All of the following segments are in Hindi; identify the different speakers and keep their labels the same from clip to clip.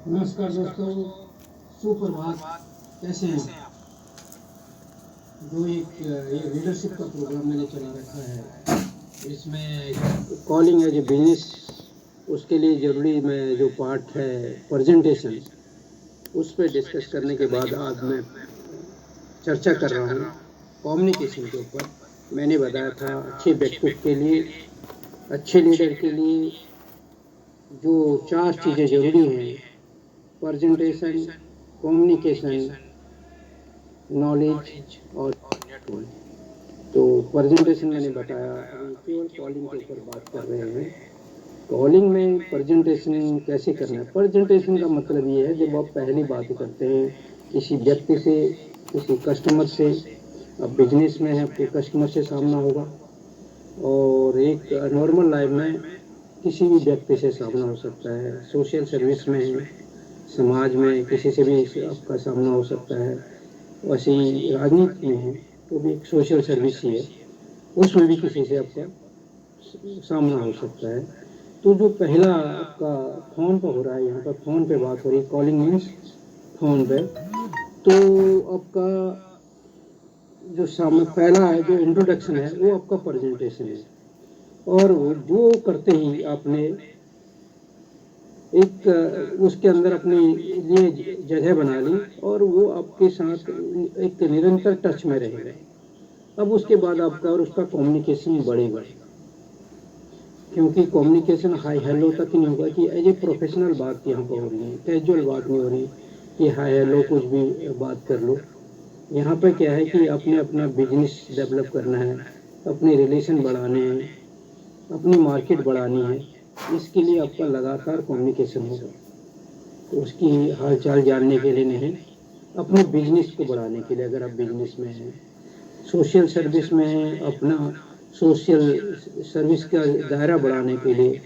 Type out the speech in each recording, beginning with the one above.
Speaker 1: नमस्कार दोस्तों, सुप्रभात। कैसे हैं आप? जो ये लीडरशिप का प्रोग्राम मैंने चला रखा है, इसमें कॉलिंग एज ए बिजनेस, उसके लिए ज़रूरी मैं जो पार्ट है प्रेजेंटेशन, उस पर डिस्कस करने के बाद आज मैं चर्चा कर रहा हूँ कम्युनिकेशन के ऊपर। मैंने बताया था अच्छे व्यक्तित्व के लिए, अच्छे लीडर के लिए जो 4 चीज़ें ज़रूरी हैं: प्रेजेंटेशन, कम्युनिकेशन, नॉलेज और नेटवर्क। तो प्रेजेंटेशन मैंने बताया, अभी केवल कॉलिंग के ऊपर बात कर रहे हैं। कॉलिंग में प्रेजेंटेशन कैसे करना है? प्रेजेंटेशन का मतलब ये है जब आप पहली बात करते हैं किसी व्यक्ति से, किसी कस्टमर से। अब बिजनेस में है, आपके कस्टमर से सामना होगा, और एक नॉर्मल लाइफ में किसी भी व्यक्ति से सामना हो सकता है। सोशल सर्विस में है, समाज में किसी से भी आपका सामना हो सकता है। वैसे ही राजनीति में है तो भी एक सोशल सर्विस ही है, उसमें भी किसी से आपका सामना हो सकता है। तो जो पहला आपका फ़ोन पर हो रहा है, यहाँ पर फ़ोन पे बात हो रही है, कॉलिंग मीन्स फ़ोन पे, तो आपका जो सामने पहला है, जो इंट्रोडक्शन है, वो आपका प्रेजेंटेशन है। और वो करते ही आपने एक उसके अंदर अपने लिए जगह बना ली, और वो आपके साथ एक निरंतर टच में रहेगा। अब उसके बाद आपका और उसका कम्युनिकेशन बढ़ेगा, क्योंकि कम्युनिकेशन हाई हेलो तक नहीं होगा कि एज ए प्रोफेशनल बात यहाँ पर हो रही है, कैजुअल बात नहीं हो रही कि हाई हेलो कुछ भी बात कर लो। यहाँ पे क्या है कि आपने अपना बिजनेस डेवलप करना है, अपने रिलेशन बढ़ाने हैं, अपनी मार्केट बढ़ानी है। इसके लिए आपका लगातार कम्युनिकेशन होगा। तो उसकी हालचाल जानने के लिए नहीं, अपने बिजनेस को बढ़ाने के लिए। अगर आप बिजनेस में हैं, सोशल सर्विस में हैं, अपना सोशल सर्विस का दायरा बढ़ाने के लिए,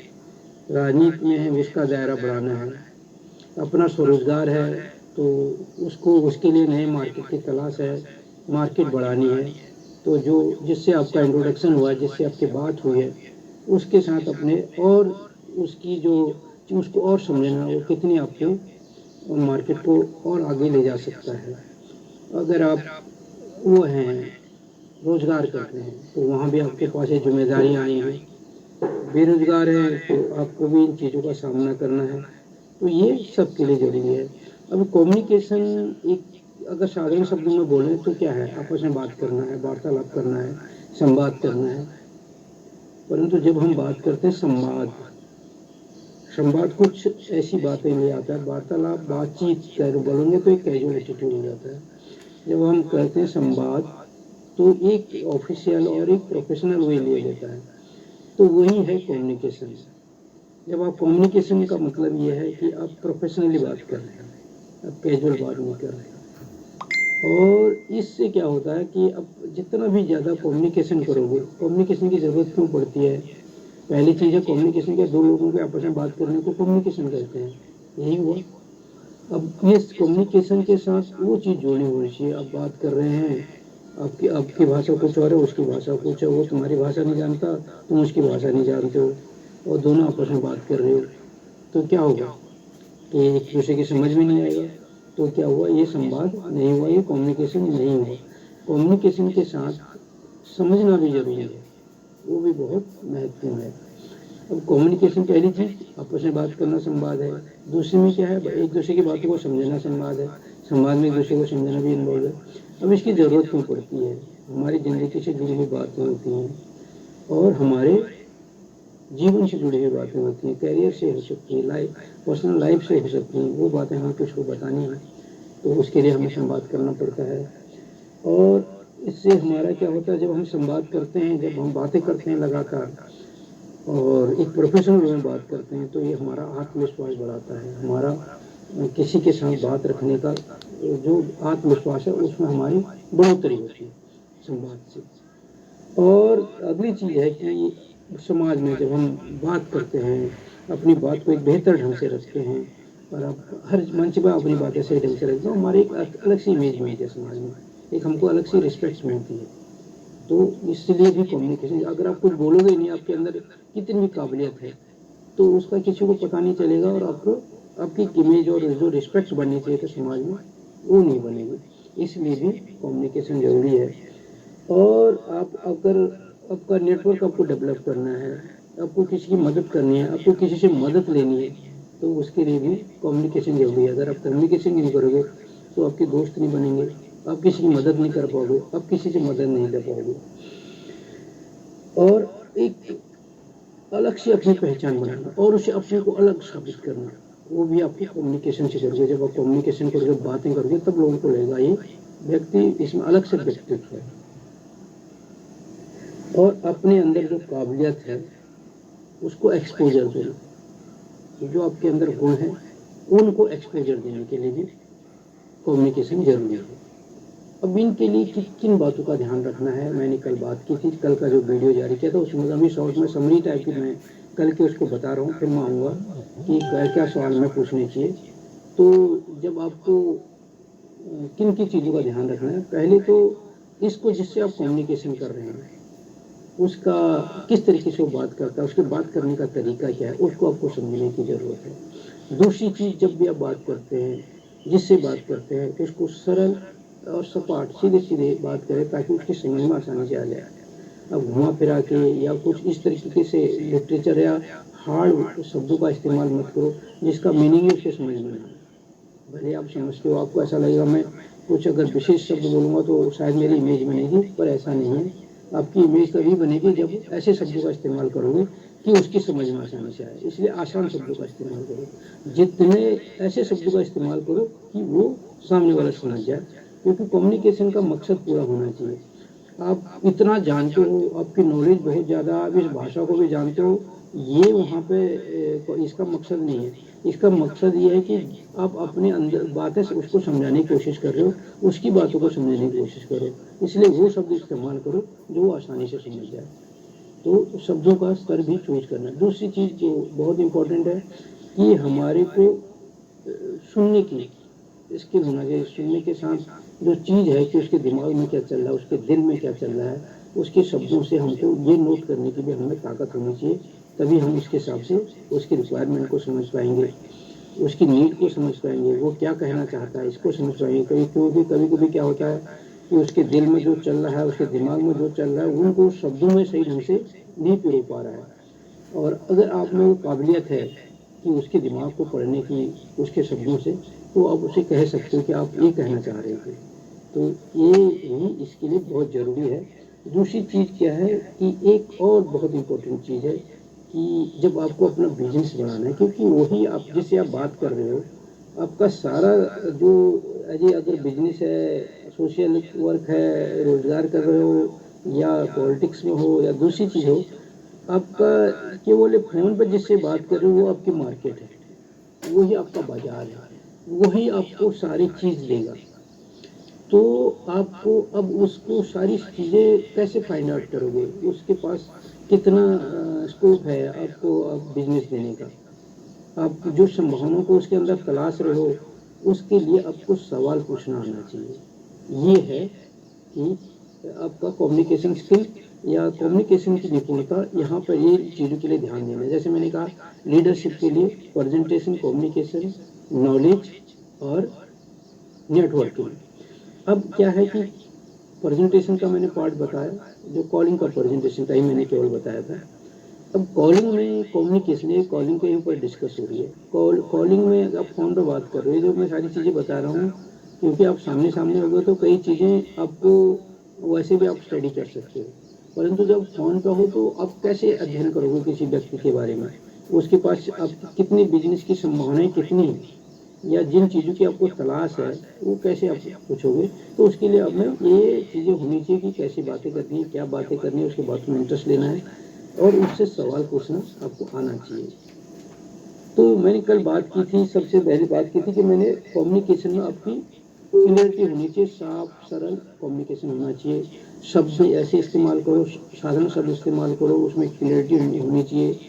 Speaker 1: राजनीति में है, उसका दायरा बढ़ाना है, अपना स्वरोजगार है तो उसको, उसके लिए नए मार्केट की तलाश है, मार्केट बढ़ानी है। तो जो जिससे आपका इंट्रोडक्शन हुआ है, जिससे आपकी बात हुई है, उसके साथ अपने और उसकी जो उसको और समझना, वो कितनी आपको मार्केट को और आगे ले जा सकता है। अगर आप वो हैं, रोजगार करते हैं, तो वहाँ भी आपके पास ये जिम्मेदारियाँ आएंगी। बेरोजगार हैं तो आपको भी इन चीज़ों का सामना करना है। तो ये सबके लिए जरूरी है। अब कम्युनिकेशन एक अगर साधारण शब्दों में बोलें तो क्या है? आपस में बात करना है, वार्तालाप करना है, संवाद करना है। परंतु जब हम बात करते हैं संवाद, संवाद कुछ ऐसी बातें ले आता है। वार्तालाप, बातचीत कर बोलेंगे तो एक कैजुअल एटीट्यूड हो जाता है। जब हम कहते हैं संवाद, तो एक ऑफिशियल और एक प्रोफेशनल वे ले लेता है। तो वही है कम्युनिकेशन। जब आप कम्युनिकेशन का मतलब ये है कि आप प्रोफेशनली बात कर रहे हैं, आप कैजुअल बात नहीं कर रहे हैं। और इससे क्या होता है कि अब जितना भी ज़्यादा कम्युनिकेशन करोगे, कम्युनिकेशन की ज़रूरत क्यों पड़ती है? पहली चीज़ है कम्युनिकेशन के, दो लोगों के आपस में बात करने को कम्युनिकेशन कहते हैं। यही हुआ। अब इस कम्युनिकेशन के साथ वो चीज़ जोड़ी होनी चाहिए। आप बात कर रहे हैं, आपकी आपकी भाषा कुछ और है, उसकी भाषा कुछ है, वो तुम्हारी भाषा नहीं जानता, तुम उसकी भाषा नहीं जानते हो, और दोनों आपस में बात कर रहे हो। तो क्या होगा कि एक दूसरे की समझ में नहीं आएगा। तो क्या हुआ? ये संवाद नहीं हुआ, ये कम्युनिकेशन नहीं हुआ। कम्युनिकेशन के साथ समझना भी जरूरी है, वो भी बहुत महत्वपूर्ण है। अब कम्युनिकेशन पहली चीज आपस में बात करना संवाद है। दूसरी में क्या है? एक दूसरे की बातों को समझना संवाद है। संवाद में एक दूसरे को समझना भी इन्वॉल्व है। अब इसकी ज़रूरत क्यों पड़ती है? हमारी ज़िंदगी से जुड़ी हुई बातें होती हैं, और हमारे जीवन से जुड़ी हुई बातें होती हैं, करियर से हो सकती है, लाइफ, पर्सनल लाइफ से हो सकती हैं। वो बातें हमें कुछ को बतानी है, तो उसके लिए हमें संवाद करना पड़ता है। और इससे हमारा क्या होता है? जब हम संवाद करते हैं, जब हम बातें करते हैं लगातार और एक प्रोफेशनल वे में बात करते हैं, तो ये हमारा आत्मविश्वास बढ़ाता है। हमारा किसी के साथ बात रखने का जो आत्मविश्वास है, उसमें हमारी बढ़ोतरी होती है संवाद से। और अगली चीज़ है कि समाज में जब हम बात करते हैं, अपनी बात को एक बेहतर ढंग से रखते हैं, और आप हर मंच पर अपनी बातें सही ढंग से रखते हो, हमारी एक अलग सी इमेज मिलती है समाज में, एक हमको अलग सी रिस्पेक्ट मिलती है। तो इसलिए भी कम्युनिकेशन, अगर आप कुछ बोलोगे नहीं, आपके अंदर कितनी भी काबिलियत है, तो उसका किसी को पता नहीं चलेगा, और आपको आपकी इमेज और जो रिस्पेक्ट बननी चाहिए था समाज में वो नहीं बनेगी। इसलिए भी कम्युनिकेशन जरूरी है। और आप अगर आपका नेटवर्क आपको डेवलप करना है, आपको किसी की मदद करनी है, आपको किसी से मदद लेनी है, तो उसके लिए भी कम्युनिकेशन जरूरी है। अगर आप कम्युनिकेशन नहीं करोगे तो आपके दोस्त नहीं बनेंगे, आप किसी की मदद नहीं कर पाओगे, आप किसी से मदद नहीं ले पाओगे। और एक अलग से अपनी पहचान बनाना और उसे अपने को अलग साबित करना, वो भी आपको कम्युनिकेशन से करोगे। जब आप कम्युनिकेशन करोगे, बातें करोगे, तब लोगों को लगेगा ये व्यक्ति, इसमें अलग से व्यक्तित्व है। और अपने अंदर जो काबिलियत है उसको एक्सपोजर देना, जो आपके अंदर गुण है उनको एक्सपोजर देने के लिए भी कम्युनिकेशन जरूरी है। अब इनके लिए किन किन बातों का ध्यान रखना है, मैंने कल बात की थी। कल का जो वीडियो जारी किया था उसमें अभी शॉर्ट में समरी टाइप की मैं कल के उसको बता रहा हूँ, फिर मैं आऊँगा कि क्या क्या सवाल में पूछने चाहिए। तो जब आपको किन किन चीज़ों का ध्यान रखना है, पहले तो इसको जिससे आप कम्युनिकेशन कर रहे हैं उसका किस तरीके से वो बात करता है, उसके बात करने का तरीका क्या है, उसको आपको समझने की ज़रूरत है। दूसरी चीज़, जब भी आप बात करते हैं, जिससे बात करते हैं, उसको सरल और सपाट सीधे सीधे बात करें ताकि उसकी समझ में आसानी से आ जाए। अब घुमा फिरा के या कुछ इस तरीके से लिटरेचर या हार्ड शब्दों का इस्तेमाल मत करो जिसका मीनिंग ही उसके समझ में ना आए। भले आप समझते हो, आपको ऐसा लगेगा मैं कुछ अगर विशेष शब्द बोलूँगा तो शायद मेरी इमेज बनेगी, पर ऐसा नहीं है। आपकी इमेज तभी बनेगी जब ऐसे शब्दों का इस्तेमाल करोगे कि उसकी समझ में आसानी से आए। इसलिए आसान शब्दों का इस्तेमाल करो, जितने ऐसे शब्दों का इस्तेमाल करो कि वो सामने वाला समझ जाए, क्योंकि कम्युनिकेशन का मकसद पूरा होना चाहिए। आप इतना जानते हो, आपकी नॉलेज बहुत ज़्यादा, आप इस भाषा को भी जानते हो, ये वहाँ पे इसका मकसद नहीं है। इसका मकसद ये है कि आप अपने अंदर बातें उसको समझाने की कोशिश कर रहे हो, उसकी बातों को समझने की कोशिश करो, इसलिए वो शब्द इस्तेमाल करो जो वो आसानी से समझ जाए। तो शब्दों का स्तर भी चूज करना। दूसरी चीज़ जो बहुत इम्पोर्टेंट है कि हमारे को सुनने की स्किल होना चाहिए। सुनने के साथ जो चीज़ है कि उसके दिमाग में क्या चल रहा है, उसके दिल में क्या चल रहा है, उसके शब्दों से हमको ये नोट करने की भी हमें ताकत होनी चाहिए। तभी हम उसके हिसाब से उसकी रिक्वायरमेंट को समझ पाएंगे, उसकी नीड को समझ पाएंगे, वो क्या कहना चाहता है इसको समझ पाएंगे। क्योंकि कभी कभी क्या होता है कि उसके दिल में जो चल रहा है, उसके दिमाग में जो चल रहा है, उनको शब्दों में सही ढंग से नहीं पिरो पा रहा है। और अगर आप में वो काबिलियत है कि उसके दिमाग को पढ़ने की उसके शब्दों से, तो आप उसे कह सकते हो कि आप ये कहना चाह रहे थे। तो ये ही इसके लिए बहुत ज़रूरी है। दूसरी चीज़ क्या है कि एक और बहुत इम्पोर्टेंट चीज़ है कि जब आपको अपना बिजनेस बनाना है, क्योंकि वही आप जिससे आप बात कर रहे हो, आपका सारा जो अगर बिजनेस है, सोशल वर्क है, रोजगार कर रहे हो, या पॉलिटिक्स में हो या दूसरी चीज़ हो, आपका केवल फ़ोन पर जिससे बात कर रहे हो वो आपकी मार्केट है, वही आपका बाजार है, वही आपको सारी चीज़ देगा। तो आपको अब उसको सारी चीज़ें कैसे फाइंड आउट करोगे, उसके पास कितना स्कोप है आपको अब बिजनेस देने का, आप जो संभावनाओं को उसके अंदर तलाश रहे हो, उसके लिए आपको सवाल पूछना आना चाहिए। ये है कि आपका कम्युनिकेशन स्किल या कम्युनिकेशन की निपुणता, यहाँ पर ये चीज़ों के लिए ध्यान देना है। जैसे मैंने कहा, लीडरशिप के लिए प्रेजेंटेशन, कम्युनिकेशन, नॉलेज और नेटवर्किंग। अब क्या है कि प्रेजेंटेशन का मैंने पार्ट बताया, जो कॉलिंग का प्रेजेंटेशन का ही मैंने केवल बताया था। अब कॉलिंग में कम्युनिकेशन है, कॉलिंग के ऊपर डिस्कस हो रही है। कॉलिंग में आप फ़ोन पर बात कर रहे हो, जो मैं सारी चीज़ें बता रहा हूँ, क्योंकि आप सामने सामने हो गए तो कई चीज़ें आपको वैसे भी आप स्टडी कर सकते हो, परंतु जब फ़ोन पर हो तो आप कैसे अध्ययन करोगे किसी व्यक्ति के बारे में, उसके पास आप कितनी बिजनेस की संभावनाएं कितनी हैं, या जिन चीज़ों की आपको तलाश है वो कैसे आप पूछोगे। तो उसके लिए अब में ये चीज़ें होनी चाहिए कि कैसी बातें करनी है, क्या बातें करनी है, उसके बातों में इंटरेस्ट लेना है और उससे सवाल पूछना आपको आना चाहिए। तो मैंने कल बात की थी, सबसे पहले बात की थी कि मैंने कम्युनिकेशन में आपकी क्लियरिटी होनी चाहिए, साफ सरल कम्युनिकेशन होना चाहिए। शब्द ऐसे इस्तेमाल करो, साधारण शब्द इस्तेमाल करो, उसमें क्लियरिटी होनी चाहिए।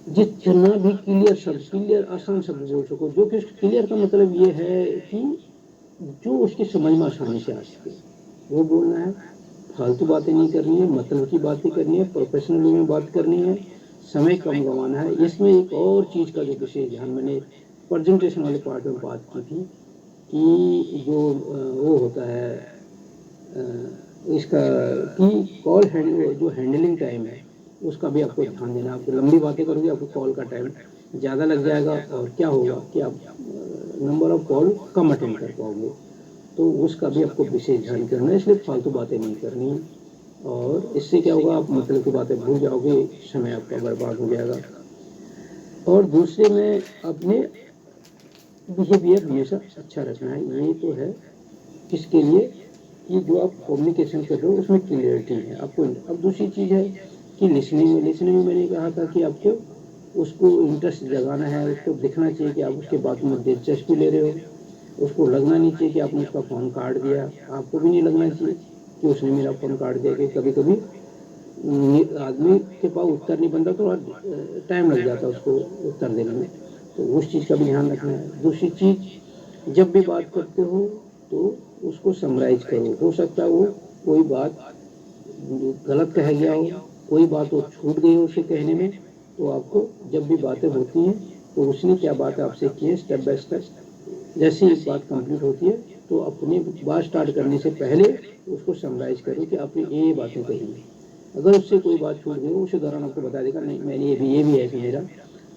Speaker 1: जितना भी क्लियर शब्द, क्लियर आसान शब्द बोल सको, जो कि क्लियर का मतलब ये है कि जो उसकी समझ में आसानी से आ सके वो बोलना है। फालतू बातें नहीं करनी है, मतलब की बातें करनी है, प्रोफेशनल वे में बात करनी है, समय कम गंवाना है। इसमें एक और चीज़ का जो विशेष ध्यान, मैंने प्रेजेंटेशन वाले पार्ट में बात की थी कि जो वो होता है इसका कि कॉल जो हैंडलिंग टाइम है उसका भी आपको ध्यान देना। आप लंबी बातें करोगे आपको कॉल का टाइम ज़्यादा लग जाएगा और क्या होगा कि आप number of call come attend कर पाओगे, तो उसका भी आपको विशेष ध्यान करना है। इसलिए फालतू बातें नहीं करनी है और इससे क्या होगा, आप मतलब की बातें भूल जाओगे, समय आपका बर्बाद हो जाएगा। और दूसरे में अपने बिहेवियर हमेशा अच्छा रखना है। ये तो है किसके लिए कि जो आप कम्युनिकेशन कर रहे हो उसमें क्लियरिटी है आपको। अब दूसरी चीज़ है कि लिसनिंग में मैंने कहा था कि आपको उसको इंटरेस्ट जगाना है, उसको दिखना चाहिए कि आप उसके बातों में दिलचस्पी ले रहे हो। उसको लगना नहीं चाहिए कि आपने उसका फ़ोन काट दिया, आपको भी नहीं लगना चाहिए कि उसने मेरा फ़ोन काट दिया। कि कभी कभी आदमी के पास उत्तर नहीं बनता, थोड़ा टाइम लग जाता है उसको उत्तर देने में, तो उस चीज़ का भी ध्यान रखना है। दूसरी चीज़, जब भी बात करते हो तो उसको समराइज करो। हो सकता है वो कोई बात गलत कह गया हो, कोई बात वो छूट गई हो उसे कहने में, तो आपको जब भी बातें होती हैं तो उसने क्या बात आपसे की है, स्टेप बाय स्टेप जैसे एक बात कंप्लीट होती है तो अपनी बात स्टार्ट करने से पहले उसको समराइज करो कि आपने ये बातें कही हैं। अगर उससे कोई बात छूट गई उसी दौरान आपको बता देगा नहीं मैंने ये भी है कि मेरा,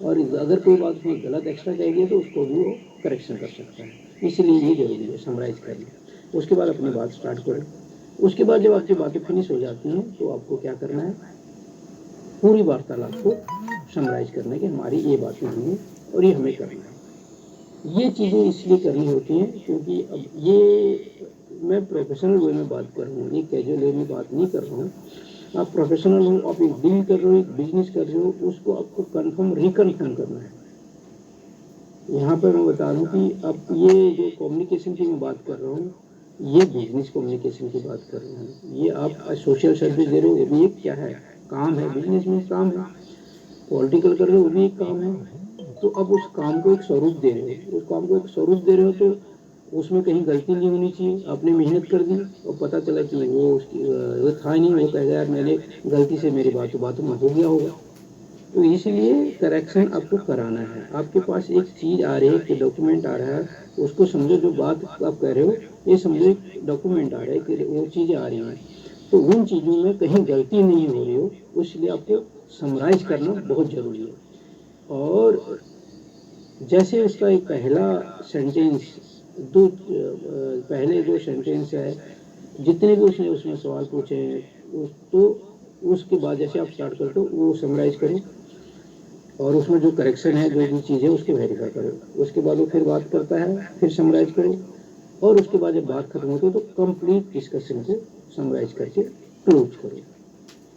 Speaker 1: और अगर कोई बात उसमें गलत एक्स्ट्रा कह गई तो उसको भी वो करेक्शन कर सकता है। इसलिए ये जरूरी है समराइज करना। उसके बाद अपनी बात स्टार्ट करो। उसके बाद जब आपकी बातें फिनिश हो जाती हैं तो आपको क्या करना है, पूरी वार्तालाप को समराइज करना है कि हमारी ये बातें हुई और ये हमें करना है। ये चीज़ें इसलिए करनी होती हैं क्योंकि अब ये मैं प्रोफेशनल वे में बात कर रहा हूँ, ये कैजुअल वे में बात नहीं कर रहा हूँ। आप प्रोफेशनल हो, आप एक डील कर रहे हो, एक बिजनेस कर रहे हो, उसको आपको कंफर्म रिकन्फर्म करना है। यहाँ पर मैं बता दूँ कि अब ये जो कम्युनिकेशन की मैं बात कर रहा हूँ, ये बिजनेस कम्युनिकेशन की बात कर रहा हूँ। ये आप सोशल सर्विस दे रहे हो, वो भी एक क्या है, काम है, बिजनेस में काम है। पॉलिटिकल कर रहे हो, वो भी एक काम है। तो अब उस काम को एक स्वरूप दे रहे हो, उस काम को एक स्वरूप दे रहे हो तो उसमें कहीं गलती नहीं होनी चाहिए। आपने मेहनत कर दी और पता चला कि वो था नहीं, वो कह गया मैंने गलती से मेरी बातों में हो गया होगा, तो इसलिए करेक्शन आपको कराना है। आपके पास एक चीज़ आ रही है, एक डॉक्यूमेंट आ रहा है, उसको समझो, जो बात आप कह रहे हो ये समझो एक डॉक्यूमेंट आ रहा है कि वो चीज़ें आ रही हैं, तो उन चीज़ों में कहीं गलती नहीं हो रही हो, इसलिए आपको समराइज करना बहुत ज़रूरी है। और जैसे उसका एक पहला सेंटेंस, दो पहले जो सेंटेंस है, जितने भी उसने उसमें सवाल पूछे हैं तो उसके बाद जैसे आप स्टार्ट करते हो वो समराइज करो और उसमें जो करेक्शन है, जो भी चीज़ है उसको वेरीफाई करो। उसके बाद वो फिर बात करता है, फिर समराइज करो, और उसके बाद जब बात खत्म होती है तो कंप्लीट डिस्कशन को समराइज करके क्लोज करो।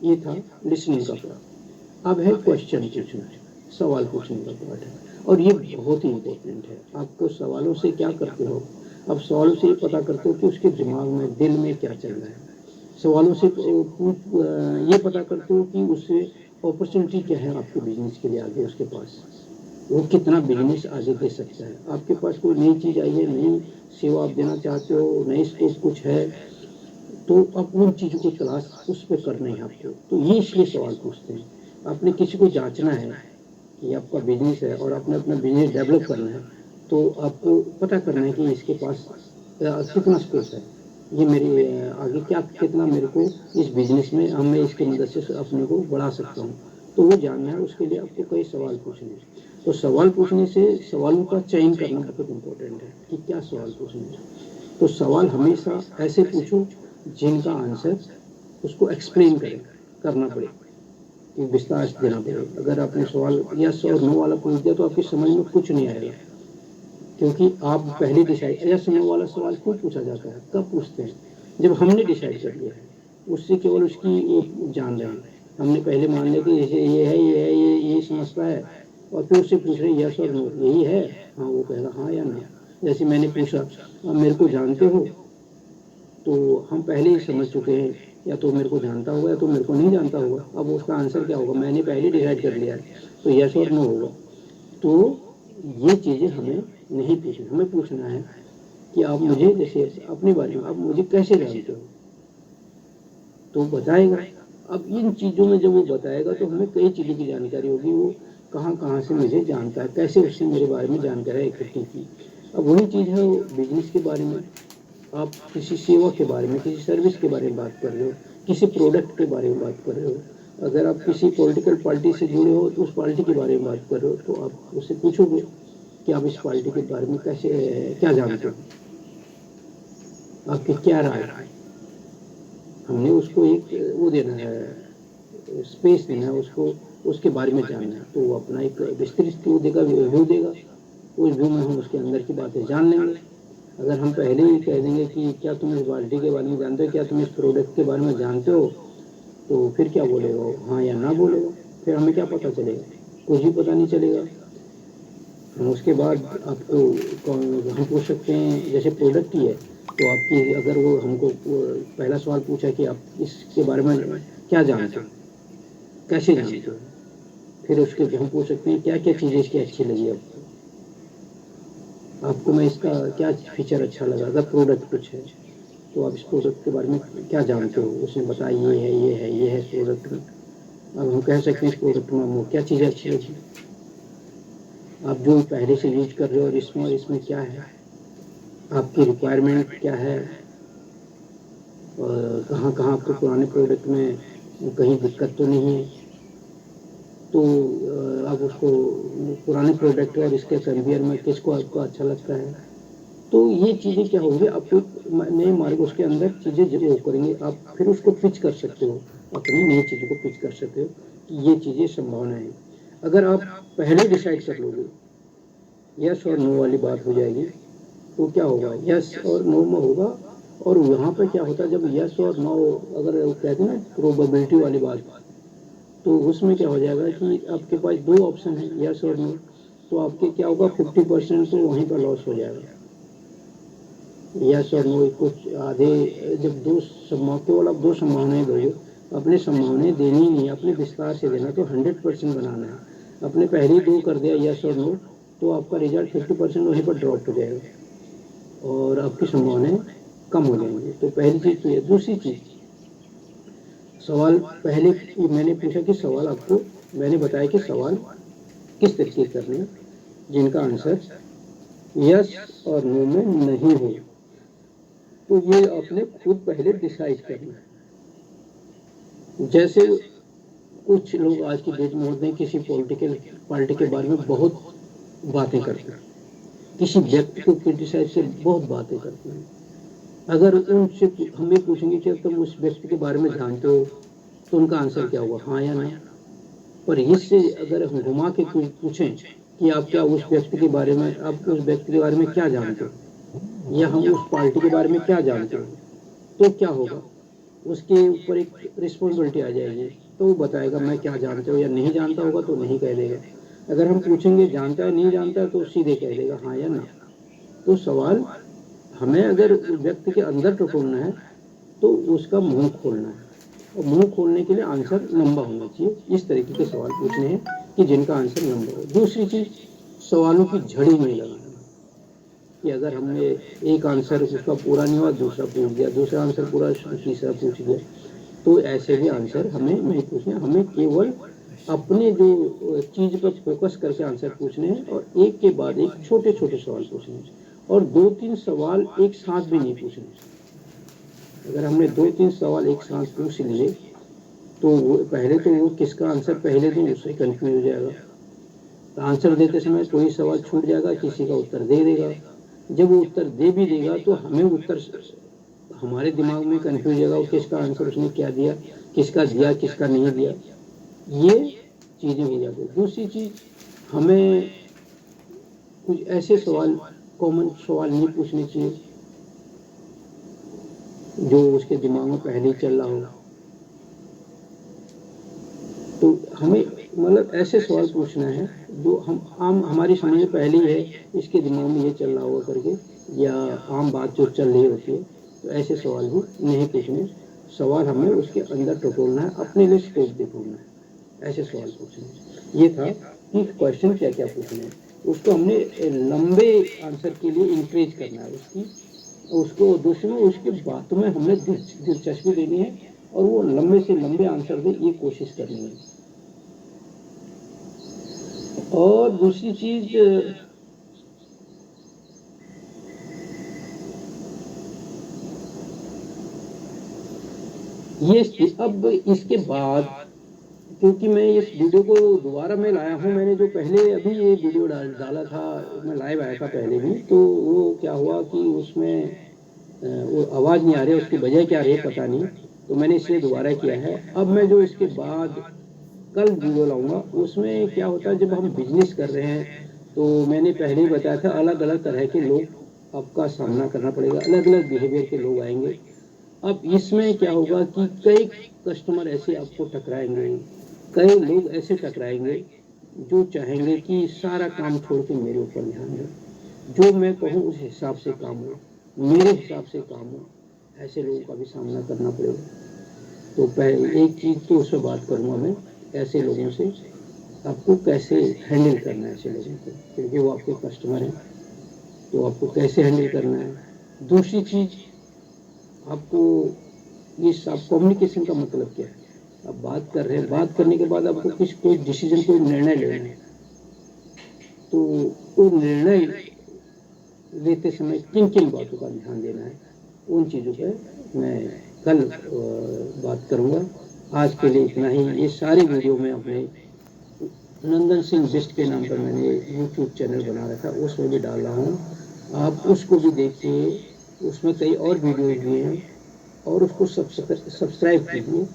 Speaker 1: ये था लिसनिंग का पार्ट। अब है क्वेश्चन पूछना, सवाल पूछने का पार्ट है, और ये बहुत ही इम्पोर्टेंट है। आपको सवालों से क्या करते हो, अब सवालों से ये पता करते हो कि उसके दिमाग में, दिल में क्या चल रहा है। सवालों से ये पता करते हो कि उससे अपॉर्चुनिटी क्या है आपके बिजनेस के लिए आगे, उसके पास वो कितना बिजनेस आगे दे सकता है। आपके पास कोई नई चीज़ आई है, नई सेवा आप देना चाहते हो, नई स्कोप कुछ है, तो आप उन चीज़ों को तलाश उस पर करना है आपको। तो ये इसलिए सवाल पूछते हैं। आपने किसी को जांचना है कि आपका बिजनेस है और आपने अपना बिजनेस डेवलप करना है, तो आपको पता करना है कि इसके पास कितना स्कोप है, ये मेरे आगे क्या कितना मेरे को इस बिजनेस में मैं इसकी मदद से अपने को बढ़ा सकता हूँ। तो वो जानना है, उसके लिए आपको कई सवाल पूछने हैं। तो सवाल पूछने से सवालों का चयन करना बहुत इम्पोर्टेंट है कि क्या सवाल पूछने हैं। तो सवाल हमेशा ऐसे पूछो जिनका आंसर उसको एक्सप्लेन करना पड़े, कि विस्तार से देना पड़े। अगर आपने सवाल यस और नो वाला पूछ दिया तो आपकी समझ में कुछ नहीं आएगा, क्योंकि आप पहले डिसाइड, यस नो वाला सवाल क्यों पूछा जाता है, कब पूछते हैं, जब हमने डिसाइड कर लिया है, उससे केवल उसकी वो जान रहे हैं। हमने पहले मान लिया कि जैसे ये है, ये समझता है, और फिर उससे पूछ रहे हैं यस और नो, यही है, हाँ, वो कहेगा हाँ या ना। जैसे मैंने पूछा मेरे को जानते हो, तो हम पहले ही समझ चुके हैं, या तो मेरे को जानता होगा या तो मेरे को नहीं जानता होगा। अब उसका आंसर क्या होगा, मैंने पहले डिसाइड कर लिया है, तो यस और नो होगा। तो ये चीज़ें हमें नहीं पूछनी, हमें पूछना है कि आप मुझे, जैसे अपने बारे में आप मुझे कैसे जानते हो, तो बताएगा। अब इन चीज़ों में जब वो बताएगा तो हमें कई चीज़ों की जानकारी होगी, वो कहाँ कहाँ से मुझे जानता है, कैसे उसने मेरे बारे में जानकारी इकट्ठी की। अब वही चीज़ है वो बिजनेस के बारे में, आप किसी सेवा के बारे में, किसी सर्विस के बारे में बात कर रहे हो, किसी प्रोडक्ट के बारे में बात कर रहे हो, अगर आप किसी पॉलिटिकल पार्टी से जुड़े हो तो उस पार्टी के बारे में बात कर रहे हो, तो आप उससे पूछोगे कि आप इस पार्टी के बारे में कैसे क्या जानते हो, आपकी क्या राय है। हमने उसको एक वो देना है, स्पेस देना है उसको, उसके बारे में जानना है, तो वो अपना एक विस्तृत वो देगा, व्यू देगा, उस व्यू में हम उसके अंदर की बातें जान लेंगे। अगर हम पहले ही कह देंगे कि क्या तुम इस बाल्टी के बारे में जानते हो, क्या तुम इस प्रोडक्ट के बारे में जानते हो, तो फिर क्या बोलेगा वो, हाँ या ना बोलेगा, फिर हमें क्या पता चलेगा, कुछ भी पता नहीं चलेगा। उसके बाद आपको हम पूछ सकते हैं, जैसे प्रोडक्ट ही है तो आपकी, अगर वो हमको पहला सवाल पूछा कि आप इसके बारे में क्या जानते हो, कैसे जानते हो, फिर उसके हम पूछ सकते हैं क्या क्या चीज़ें इसकी अच्छी लगी आपको, आपको मैं इसका क्या फीचर अच्छा लगा। अगर प्रोडक्ट कुछ है तो आप इस प्रोडक्ट के बारे में क्या जानते हो, उसने बताया ये है ये है ये है इस प्रोडक्ट में। अब हम कह सकते हैं इस प्रोडक्ट में हमको क्या चीज़ें अच्छी लगी, आप जो पहले से यूज कर रहे हो और इसमें क्या है, आपकी रिक्वायरमेंट क्या है, और कहाँ कहाँ आपको पुराने प्रोडक्ट में कहीं दिक्कत तो नहीं है, तो आप उसको पुराने प्रोडक्ट और इसके कंपेयर में किसको आपको अच्छा लगता है। तो ये चीज़ें क्या होंगी, आपको नए मार्ग उसके अंदर चीज़ें जरूर करेंगे, आप फिर उसको पिच कर सकते हो, अपनी नई चीज़ों को पिच कर सकते हो कि ये चीज़ें संभावना है। अगर आप पहले डिसाइड कर लोगे, यस और नो वाली बात हो जाएगी, तो क्या होगा, यस और नो में होगा। और यहाँ पर क्या होता है, जब यस और नो, अगर वो कहते हैं ना प्रोबेबिलिटी वाली बात, तो उसमें क्या हो जाएगा कि आपके पास दो ऑप्शन है, यस और नो, तो आपके क्या होगा 50% तो वहीं पर लॉस हो जाएगा। यस और नो कुछ आधे, जब केवल आप दो संभावनाएं दोगे, अपने संभावनाएं देनी ही नहीं, अपने विस्तार से देना, तो 100% बनाना है। अपने पहले ही दो कर दिया यस और नो, तो आपका रिजल्ट 50% वहीं पर ड्रॉप हो जाएगा और आपकी संभावनाएं कम हो जाएंगी। तो पहली चीज़ तो ये। दूसरी चीज़, सवाल पहले मैंने पूछा कि सवाल आपको, मैंने बताया कि सवाल किस तरीके करने हैं जिनका आंसर यस और नो में नहीं हो, तो ये आपने खुद पहले डिसाइड करना है। जैसे कुछ लोग आज की डेट में होते हैं, किसी पॉलिटिकल पार्टी के बारे में बहुत बातें करते हैं, किसी व्यक्ति को क्रिटिसाइज से बहुत बातें करते हैं। अगर उनसे हमें पूछेंगे कि तुम उस व्यक्ति के बारे में जानते हो, तो उनका आंसर क्या होगा, हाँ या ना। पर इससे अगर हम घुमा के पूछें कि आप क्या उस व्यक्ति के बारे में, आप उस व्यक्ति के बारे में क्या जानते हो, या हम उस पार्टी के बारे में क्या जानते हो, तो क्या होगा, उसके ऊपर एक रिस्पॉन्सिबिलिटी आ जाएगी। तो वो बताएगा मैं क्या जानता हूँ, या नहीं जानता होगा तो नहीं कह देगा। अगर हम पूछेंगे जानता है नहीं जानता है, तो सीधे कह देगा हाँ या ना। तो सवाल हमें अगर व्यक्ति के अंदर टटोलना है तो उसका मुंह खोलना है, और मुंह खोलने के लिए आंसर लंबा होना चाहिए। इस तरीके के सवाल पूछने हैं कि जिनका आंसर लंबा हो। दूसरी चीज़, सवालों की झड़ी नहीं लगाना, कि अगर हमने एक आंसर उसका पूरा नहीं हुआ, दूसरा पूछ दिया, दूसरा आंसर पूरा, तीसरा पूछ दिया, तो ऐसे भी आंसर हमें नहीं पूछने। हमें केवल अपने जो चीज़ पर फोकस करके आंसर पूछने हैं, और एक के बाद एक छोटे छोटे सवाल पूछने हैं, और 2-3 सवाल एक साथ भी नहीं पूछने। अगर हमने 2-3 सवाल एक साथ पूछ लिए, तो पहले तो वो किसका आंसर पहले दूँ उससे कंफ्यूज हो जाएगा, तो आंसर देते समय कोई सवाल छूट जाएगा, किसी का उत्तर दे देगा। जब वो उत्तर दे भी देगा तो हमें उत्तर हमारे दिमाग में कंफ्यूज हो जाएगा, वो किसका आंसर उसने क्या दिया, किसका दिया किसका नहीं दिया, ये चीज़ें हो जाती है। दूसरी चीज़, हमें कुछ ऐसे सवाल, कॉमन सवाल नहीं पूछने चाहिए जो उसके दिमाग में पहले ही चल रहा हो। तो हमें मतलब ऐसे सवाल पूछना है जो हम आम हमारी समझ में पहले ही है, इसके दिमाग में ये चल रहा होगा करके, या आम बात जो चल रही होती है, तो ऐसे सवाल भी नहीं पूछने। सवाल हमें उसके अंदर टटोलना है, अपने लिए स्कोप दिखाना है, ऐसे सवाल पूछने। ये था कि क्वेश्चन क्या क्या पूछने हैं, उसको हमने लंबे आंसर के लिए इंकरेज करना है उसको। दूसरे में उसके बातों में हमने दिलचस्पी देनी है और वो लंबे से लंबे आंसर दे, ये कोशिश करनी है। और दूसरी चीज, ये अब इसके बाद, क्योंकि मैं इस वीडियो को दोबारा मैं लाया हूँ, मैंने जो पहले अभी ये वीडियो डाला था, मैं लाइव आया था पहले भी, तो वो क्या हुआ कि उसमें वो आवाज़ नहीं आ रही, उसकी वजह क्या रही पता नहीं, तो मैंने इसलिए दोबारा किया है। अब मैं जो इसके बाद कल वीडियो लाऊंगा, उसमें क्या होता है, जब हम बिजनेस कर रहे हैं, तो मैंने पहले ही बताया था, अलग अलग तरह के लोग आपका सामना करना पड़ेगा, अलग अलग बिहेवियर के लोग आएंगे। अब इसमें क्या होगा कि कई कस्टमर ऐसे आपको टकराएंगे, कई लोग ऐसे टकराएंगे जो चाहेंगे कि सारा काम छोड़ के मेरे ऊपर ध्यान दो, जो मैं कहूँ उस हिसाब से काम हो, मेरे हिसाब से काम हो। ऐसे लोगों का भी सामना करना पड़ेगा। तो पहले एक चीज़ तो उस पर बात करूँगा मैं, ऐसे लोगों से आपको कैसे हैंडल करना है, ऐसे लोगों को, क्योंकि वो आपके कस्टमर हैं, तो आपको कैसे हैंडल करना है। दूसरी चीज़, आपको ये सब कम्युनिकेशन का मतलब क्या है। अब बात कर रहे हैं, बात करने के बाद आपको कोई डिसीजन, कोई निर्णय लेना है, तो वो निर्णय लेते समय किन किन बातों का ध्यान देना है, उन चीज़ों पर मैं कल बात करूँगा। आज के लिए इतना ही। ये सारे वीडियो में अपने नंदन सिंह बिस्ट के नाम पर मैंने यूट्यूब चैनल बना रखा, उसमें भी डाल रहा हूँ, आप उसको भी देखिए, उसमें कई और वीडियो भी हैं, और उसको सब्सक्राइब कीजिए,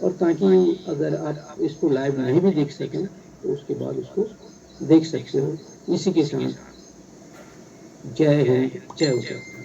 Speaker 1: और ताकि अगर आप इसको लाइव नहीं भी देख सकें तो उसके बाद उसको देख सकते हो। इसी के साथ जय हिंद, जय उत्तराखंड।